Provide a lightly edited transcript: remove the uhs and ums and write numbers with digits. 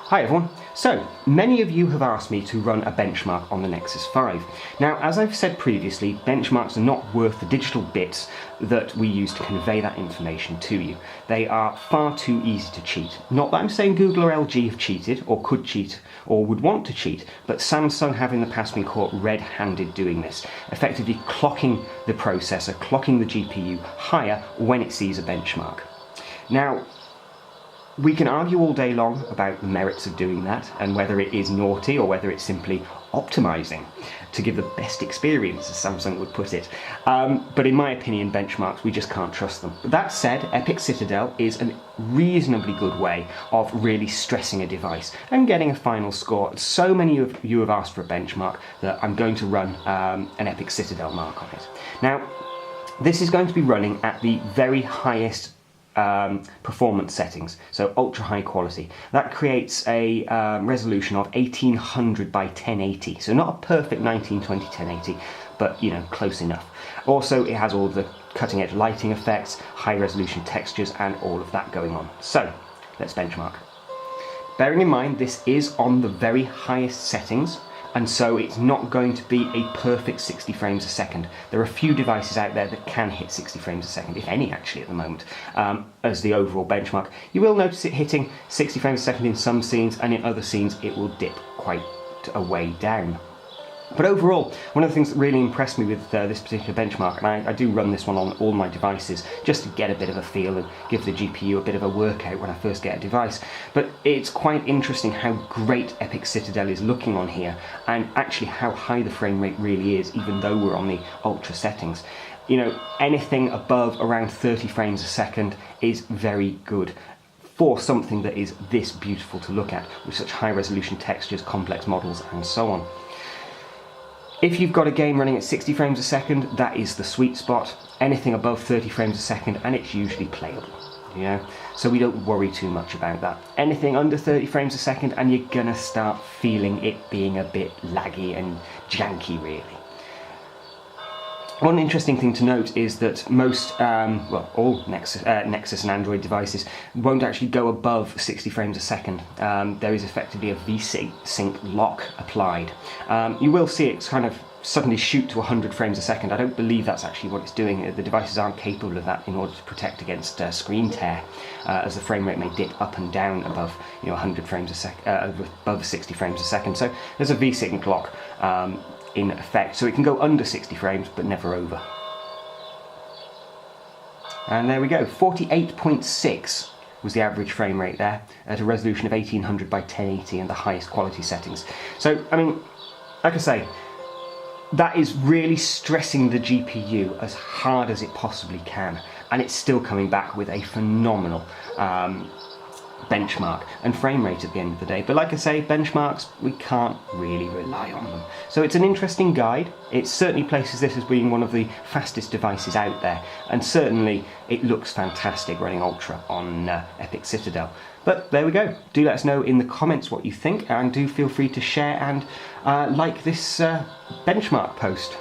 Hi everyone. So, many of you have asked me to run a benchmark on the Nexus 5. Now, as I've said previously, benchmarks are not worth the digital bits that we use to convey that information to you. They are far too easy to cheat. Not that I'm saying Google or LG have cheated, or could cheat, or would want to cheat, but Samsung have in the past been caught red-handed doing this, effectively clocking the processor, clocking the GPU higher when it sees a benchmark. Now, we can argue all day long about the merits of doing that and whether it is naughty or whether it's simply optimizing to give the best experience, as Samsung would put it. But in my opinion, benchmarks, we just can't trust them. That said, Epic Citadel is a reasonably good way of really stressing a device and getting a final score. So many of you have asked for a benchmark that I'm going to run an Epic Citadel mark on it. Now, this is going to be running at the very highest performance settings, so ultra high quality. That creates a resolution of 1800 by 1080, so not a perfect 1920 1080, but you know, close enough. Also, it has all the cutting edge lighting effects, high resolution textures, and all of that going on. So let's benchmark. Bearing in mind this is on the very highest settings, and so it's not going to be a perfect 60 frames a second. There are a few devices out there that can hit 60 frames a second, if any actually at the moment, as the overall benchmark. You will notice it hitting 60 frames a second in some scenes, and in other scenes it will dip quite a way down. But overall, one of the things that really impressed me with this particular benchmark, and I do run this one on all my devices just to get a bit of a feel and give the GPU a bit of a workout when I first get a device, but it's quite interesting how great Epic Citadel is looking on here, and actually how high the frame rate really is, even though we're on the ultra settings. You know, anything above around 30 frames a second is very good for something that is this beautiful to look at, with such high resolution textures, complex models, and so on. If you've got a game running at 60 frames a second, that is the sweet spot. Anything above 30 frames a second, and it's usually playable, you know? So we don't worry too much about that. Anything under 30 frames a second, and you're gonna start feeling it being a bit laggy and janky, really. One interesting thing to note is that most, well, all Nexus and Android devices won't actually go above 60 frames a second. There is effectively a V-Sync lock applied. You will see it kind of suddenly shoot to 100 frames a second. I don't believe that's actually what it's doing. The devices aren't capable of that in order to protect against screen tear, as the frame rate may dip up and down above 100 frames a second, above 60 frames a second. So there's a V-Sync lock in effect, so it can go under 60 frames but never over. And there we go, 48.6 was the average frame rate there, at a resolution of 1800 by 1080 and the highest quality settings. So, I mean, like I say, that is really stressing the GPU as hard as it possibly can, and it's still coming back with a phenomenal benchmark and frame rate at the end of the day. But like I say, benchmarks, we can't really rely on them. So it's an interesting guide. It certainly places this as being one of the fastest devices out there, and certainly it looks fantastic running Ultra on Epic Citadel. But there we go. Do let us know in the comments what you think, and do feel free to share and like this benchmark post.